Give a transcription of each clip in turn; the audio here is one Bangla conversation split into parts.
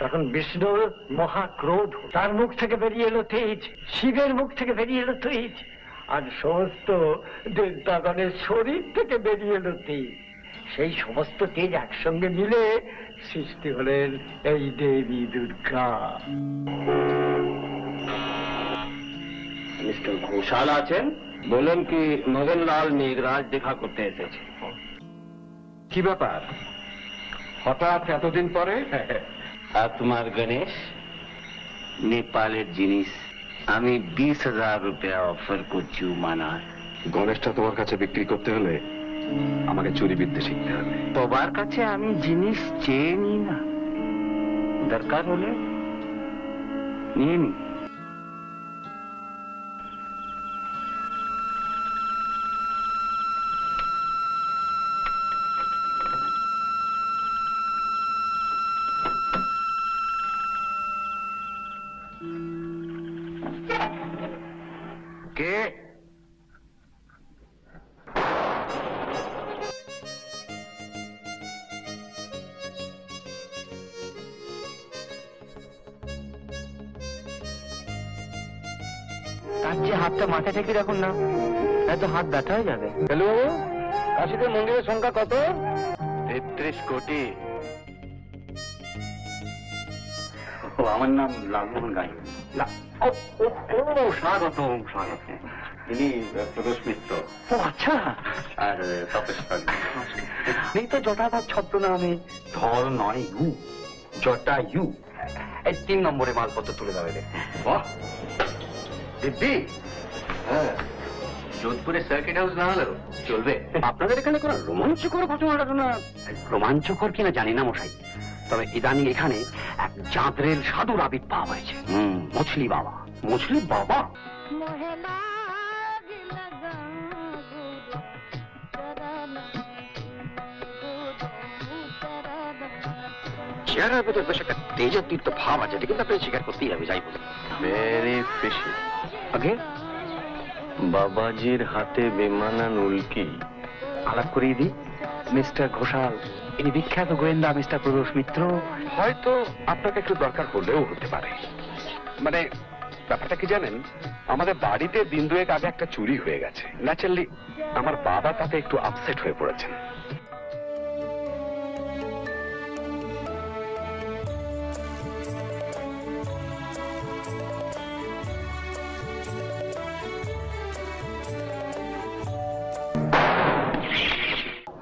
তখন বিষ্ণুর মহাক্রোধ, তার মুখ থেকে বেরিয়ে এলো তেজ, শিবের মুখ থেকে বেরিয়ে এলো তেজ, আর সমস্ত দেবতাগণের শরীর থেকে বেরিয়ে এলো তেজ। সেই সমস্ত তেজ একসঙ্গে মিলে সৃষ্টি হলেন এই দেবী দুর্গা। মিস্টার ঘোষাল আছেন? বললেন কি মগনলাল মেঘরাজ দেখা করতে এসেছে। কি ব্যাপার হঠাৎ এতদিন পরে? আর তোমার গণেশ, নেপালের জিনিস আমি 20,000 রুপিয়া অফার করছি মানার। গণেশটা তোমার কাছে বিক্রি করতে হলে আমাকে চুরি বিদ্যে শিখতে হবে। সবার কাছে আমি জিনিস চেয়ে নি না, দরকার হলে নিয়ে নি। কে? তার যে হাতটা মাথা থেকে রাখুন না, এত হাত ব্যথা হয়ে যাবে। হ্যালো, কাশীতে মন্দিরের সংখ্যা কত? 33 কোটি। ও, আমার নাম লালমোহন গাই। স্বাগতম স্বাগতম। তিনি প্রদোষ মিত্র। ও আচ্ছা। আর তপস্বর। এই তো জটাধার ছদ্মনামে ধর নয় ইউ, জটা ইউ। এই 3 নম্বরে মালপত্র তুলে দেবে। বাহ দিব্যি। হ্যাঁ, যোধপুরে সার্কিট হাউস না হলেও চলবে। আপনাদের এখানে কোন রোমাঞ্চকর ঘটনা টনা? রোমাঞ্চকর কিনা জানি না মশাই, তবে ইদানিং এখানে এক চাঁদরেল সাধুর আবির্ভাব হয়েছে। মছলি বাবা। মছলি বাবা? চেহারার ভেতর বেশ একটা তেজাতীর্থ ভাব আছে, এটা কিন্তু আপনাকে স্বীকার করতেই হবে, যাই বলুন। Very fishy. আগে বাবাজির হাতে বেমানান উল্কি। আলাপ করিয়ে দিই, মিস্টার ঘোষাল, ইনি বিখ্যাত গোয়েন্দা মিস্টার প্রদোষ মিত্র। হয়তো আপনাকে একটু দরকার পড়লেও হতে পারে। মানে ব্যাপারটা কি জানেন, আমাদের বাড়িতে দিন দুয়েক আগে একটা চুরি হয়ে গেছে। ন্যাচারালি আমার বাবা তাতে একটু আপসেট হয়ে পড়েছেন।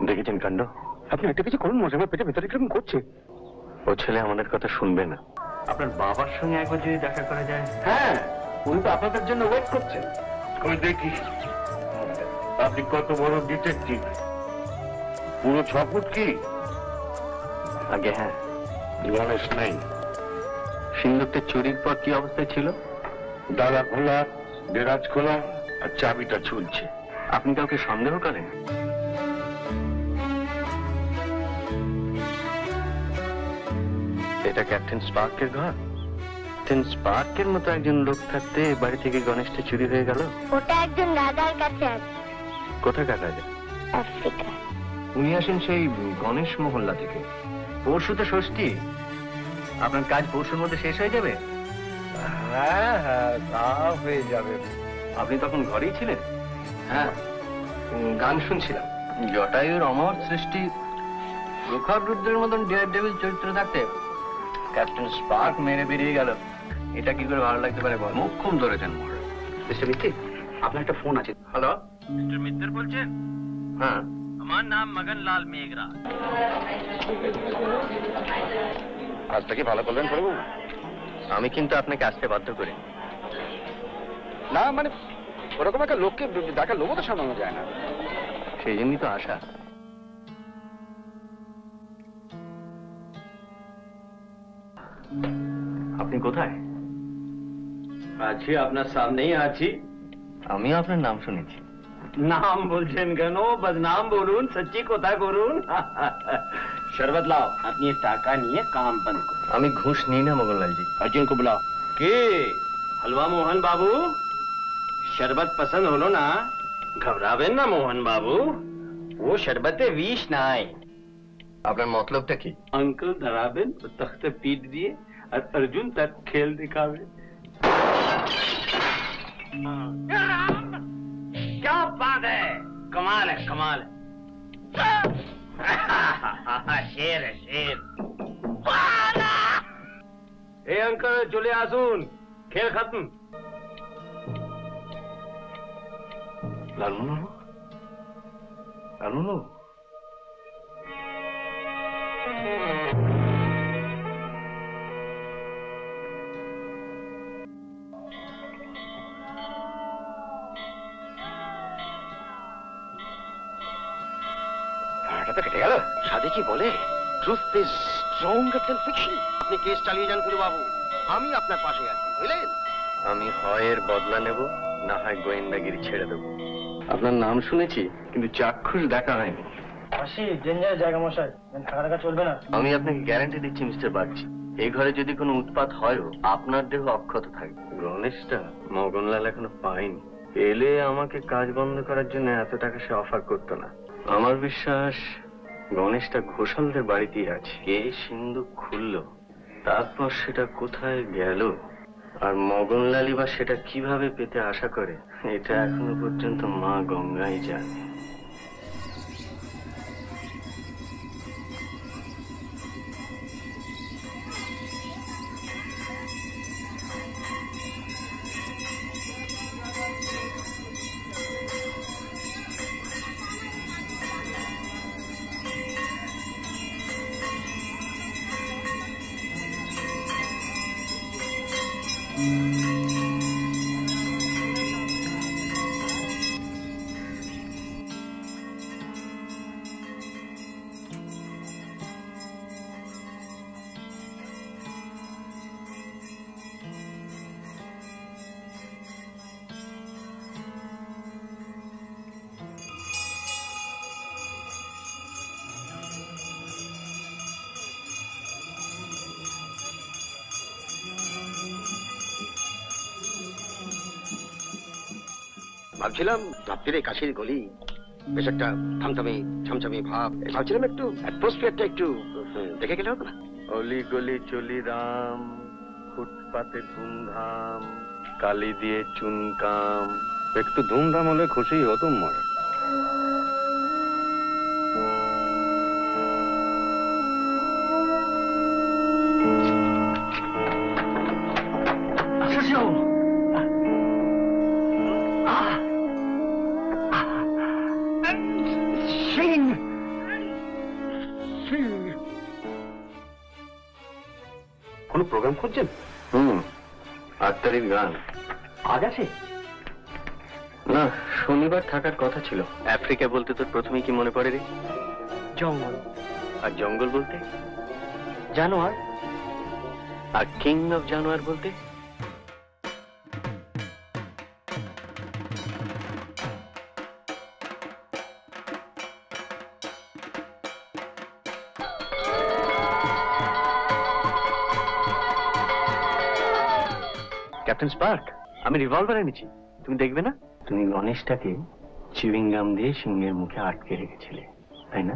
দেখেছেন কাণ্ড? আপনি একটা কিছু করুন, মজা আমার পেটের ভেতরে কিরকম করছে। ও ছেলে আমাদের কথা শুনবে না। আপনার বাবার সঙ্গে একবার যদি দেখা করা যায়। হ্যাঁ, উনি তো আপনাদের জন্য ওয়েট করছেন। কই দেখি আপনি কত বড় ডিটেকটিভ। পুরো 6 ফুট কি? আগে হ্যাঁ। গণেশ নাই। সিন্দুকটা চুরির পর কি অবস্থায় ছিল? ডালা খোলা, দেরাজ খোলা, আর চাবিটা ঝুলছে। আপনি কাউকে সন্দেহ করেন? এটা ক্যাপ্টেন স্পার্কের ঘর? ক্যাপ্টেন স্পার্কের মতো একজন লোক থাকতে বাড়ি থেকে গণেশটা চুরি হয়ে গেল? ওটা একজন দাদার কাছে আছে, কোথাকার রাজা? আফ্রিকা। উনি আসেন সেই গণেশ মহল্লা থেকে। পরশু তো ষষ্ঠী, আপনার কাজ পরশুর মধ্যে শেষ হয়ে যাবে? হ্যাঁ হ্যাঁ, তা হয়ে যাবে। আপনি তখন ঘরেই ছিলেন? হ্যাঁ, গান শুনছিলাম। জটায়ুর অমর সৃষ্টি রুদ্রের মতন ডেয়ার ডেভিল চরিত্র থাকতে ক্যাপ্টেন স্পার্ক মেরে বেরিয়ে গেল, এটা কি করে ভালো লাগতে পারে? মুখ্যম ধরেছেন। মিস্টার মিত্র, আপনার একটা ফোন আছে। হ্যালো, মিস্টার মিত্র বলছেন? হ্যাঁ। আমার নাম মগনলাল মেঘরাজ। আজটা কি ভালো করলেন প্রভু? আমি কিন্তু আপনাকে আসতে বাধ্য করি না, মানে ওরকম একটা লোককে দেখার লোকও তো সামলানো যায় না। সেই জন্যই তো আশা। আপনি কোথায়? আছি, আপনার সামনেই আছি। আমি আপনার নাম শুনেছি। নাম বলছেন কেন? বদনাম বলুন, সচ্চি কথা করুন। শরবত লাও, আপনি টাকা নিয়ে কাম বন্ধ করুন। আমি ঘুষ নিই না মগনলালজি। अर्जुन को बुलाओ। के हलवा मोहन बाबू, शरबत पसंद হলো না? ঘাবড়াবেন না মোহন বাবু, ও শরবতে বিষ নাই। আপনার মতলবটা কি? अंकल डराबेन तो तख्ते पीट दिए और अर्जुन तक खेल दिखावे। क्या बात है, कमाल है, कमाल है। शेर है, शेर। ए अंकल चले आसुन, खेल खत्म। লালু লালু ভাড়াটা তো কেটে গেল। সাধে কি বলে, truth is stronger than fiction. আপনি কেস চালিয়ে যান গুরু বাবু, আমি আপনার পাশে আছি, বুঝলেন? আমি হয় এর বদলা নেব, না হয় গোয়েন্দাগিরি ছেড়ে দেব। আপনার নাম শুনেছি, কিন্তু চাক্ষুষ দেখা হয়নি। জায়গা মশাই, টাকা চলবে না। আমি আপনাকে গ্যারান্টি দিচ্ছি মিস্টার বাগচি, এই ঘরে যদি কোনো উৎপাত হয়ও আপনার দেহ অক্ষত থাকবে। গণেশটা মগনলাল এখনো পাইনি। এলে আমাকে কাজ বন্ধ করার জন্য এত টাকা সে অফার করতো না। আমার বিশ্বাস গণেশটা ঘোষালদের বাড়িতেই আছে। কে সিন্ধুক খুললো, তারপর সেটা কোথায় গেল, আর মগনলালই বা সেটা কিভাবে পেতে আশা করে, এটা এখনো পর্যন্ত মা গঙ্গাই জানে। ভাবছিলাম রাত্রিরে কাশির গলি, বেশ একটা থামথামি ছামছামি ভাব, ভাবছিলাম একটু অ্যাটমসফিয়ারটা একটু দেখে গেলে হতো না? অলি গলি চলি রাম, ফুটপাতে ধুমধাম, কালি দিয়ে চুনকাম। একটু ধুমধাম হলে খুশি হতুম মরে। কোনো প্রোগ্রাম খুঁজছেন? 8 তারিখ গান। আজ আছে না, শনিবার থাকার কথা ছিল। আফ্রিকা বলতে তোর প্রথমেই কি মনে পড়ে রে? জঙ্গল। আর জঙ্গল বলতে? জানোয়ার। আর কিং অফ জানোয়ার বলতে? ক্যাপ্টেন স্পার্ক, আমি রিভলভার এনেছি, তুমি দেখবে না? তুমি গণেশটাকে চুইং গাম দিয়ে সিংহের মুখে আটকে রেখেছিলে, তাই না?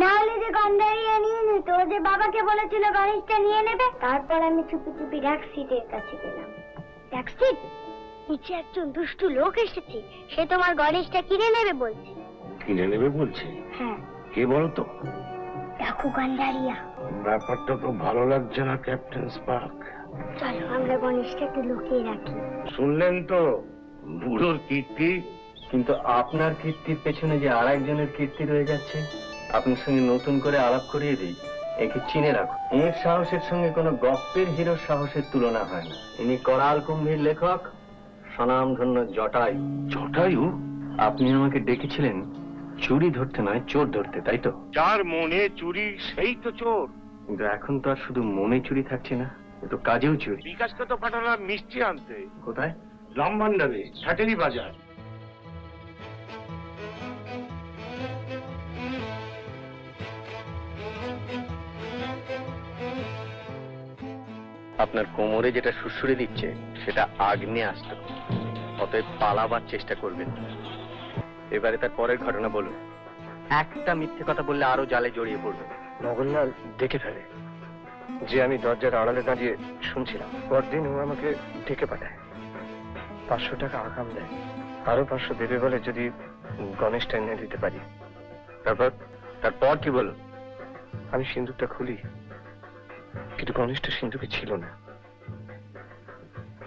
না হলে যে গন্ডারিয়া নিয়ে নিত, যে বাবাকে বলেছিল গণেশটা নিয়ে নেবে। তারপর আমি চুপি চুপি ডাকসিটের কাছে গেলাম। ডাকসিট, নিচে একজন দুষ্টু লোক এসেছে, সে তোমার গণেশটা কিনে নেবে বলছে। কিনে নেবে বলছে? হ্যাঁ। কে বলতো? ডাকু গন্ডারিয়া। ব্যাপারটা তো ভালো লাগছে না ক্যাপ্টেন স্পার্ক। চলো আমরা গণেশটাকে লুকিয়ে রাখি। শুনলেন তো বুড়োর কীর্তি? কিন্তু আপনার কীর্তির পেছনে যে আরেকজনের কীর্তি রয়ে যাচ্ছে, আপনার সঙ্গে নতুন করে আলাপ করিয়ে দিই। একে চিনে রাখো। এর সাহসের সঙ্গে কোনো গপ্পের হিরোর সাহসের তুলনা হয় না। ইনি করাল কুম্ভীর লেখক, স্বনামধন্য জটায়ু। জটায়ু? আপনি আমাকে ডেকেছিলেন চুরি ধরতে নয়, চোর ধরতে, তাই তো? যার মনে চুরি সেই তো চোর। কিন্তু এখন তো আর শুধু মনে চুরি থাকছে না, এ তো কাজেও চুরি। বিকাশকে তো পাঠালাম মিষ্টি আনতে। কোথায়? রামভান্ডারে, ছাটেরি বাজার। আপনার কোমরে যেটা সুড়সুড়ে দিচ্ছে সেটা আগ্নে আসত, অতএব পালাবার চেষ্টা করবেন। এবারে তার পরের ঘটনা বলুন। একটা মিথ্যে কথা বললে আরো জালে জড়িয়ে পড়বে। মগনলাল দেখে ফেলে যে আমি দরজার আড়ালে দাঁড়িয়ে শুনছিলাম। পরদিন ও আমাকে ডেকে পাঠায়, 500 টাকা আগাম দেয়, আরো 500 দেবে বলে যদি গণেশটা এনে দিতে পারি। তারপর কি বলো? আমি সিন্দুকটা খুলি, কিন্তু গণেশটা সিন্দুকে ছিল না।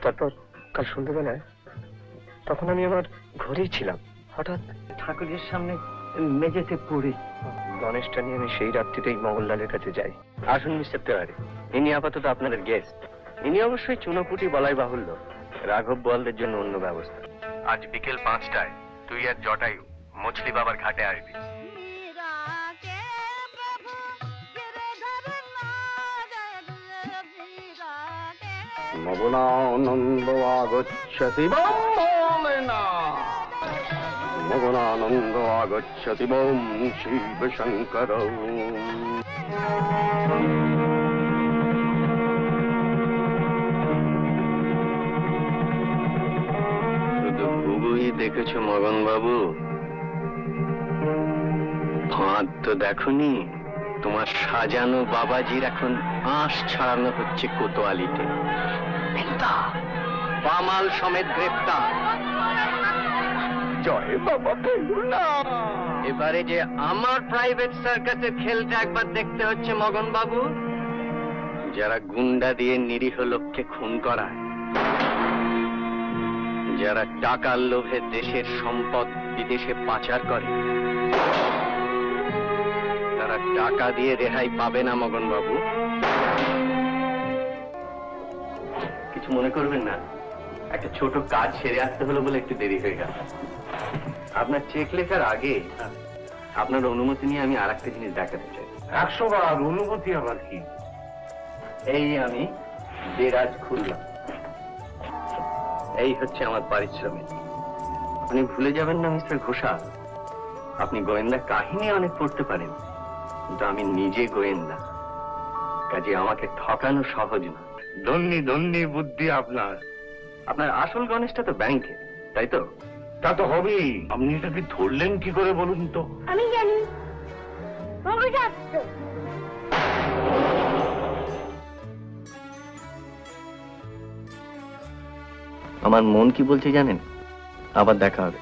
তারপর কাল সন্ধ্যেবেলায়, তখন আমি আমার ঘরেই ছিলাম, হঠাৎ ঠাকুরের সামনে মেঝেতে পড়ি। গণেশটা নিয়ে আমি সেই রাত্রিতেই মঙ্গললালের কাছে যাই। আসুন মিস্টার তেওয়ারি, ইনি আপাতত আপনাদের গেস্ট। ইনি অবশ্যই চুনোপুটি বলাই বাহুল্য, রাঘব বোয়ালদের জন্য অন্য ব্যবস্থা। আজ বিকেল 5টায় তুই আর জটায়ু মছলি বাবার ঘাটে আসবি। মগনানন্দ আগচ্ছতি বলেনা, মগনানন্দ আগচ্ছতি বম শিব শঙ্কর। শুধু ঘুঘুই দেখেছো মগন বাবু, ফাঁদ তো দেখনি। তোমার সাজানো বাবাজির এখন আঁশ ছাড়ানো হচ্ছে কোতোয়ালিতে। পামাল সমেত গ্রেপ্তার। জয় বাবা ফেলুনা। এবারে যে আমার প্রাইভেট সার্কাসের খেলটা একবার দেখতে হচ্ছে মগন বাবু। যারা গুন্ডা দিয়ে নিরীহ লোককে খুন করায়, যারা টাকার লোভে দেশের সম্পদ বিদেশে পাচার করে, তারা টাকা দিয়ে রেহাই পাবে না মগন বাবু। কিছু মনে করবেন না, একটা ছোট কাজ সেরে আসতে হলো বলে একটু দেরি হয়ে গেল। আপনার চেক লেখার আগে আপনার অনুমতি নিয়ে আমি আর একটা জিনিস দেখাতে চাই। 100 বার অনুমতি আবার কি? এই আমি দেরাজ খুললাম, এই হচ্ছে আমার পারিশ্রমিক। আপনি ভুলে যাবেন না মিস্টার ঘোষাল, আপনি গোয়েন্দা কাহিনী অনেক পড়তে পারেন, কিন্তু আমি নিজে গোয়েন্দা, কাজে আমাকে ঠকানো সহজ না। ধন্যি ধন্যি বুদ্ধি আপনার। আপনার আসল গণেশটা তো ব্যাংকে, তাই তো? তা তো হবেই। আপনি এটাকে ধরলেন কি করে বলুন তো? আমি জানি, মগজ আসতো। আমার মন কি বলছে জানেন? আবার দেখা হবে।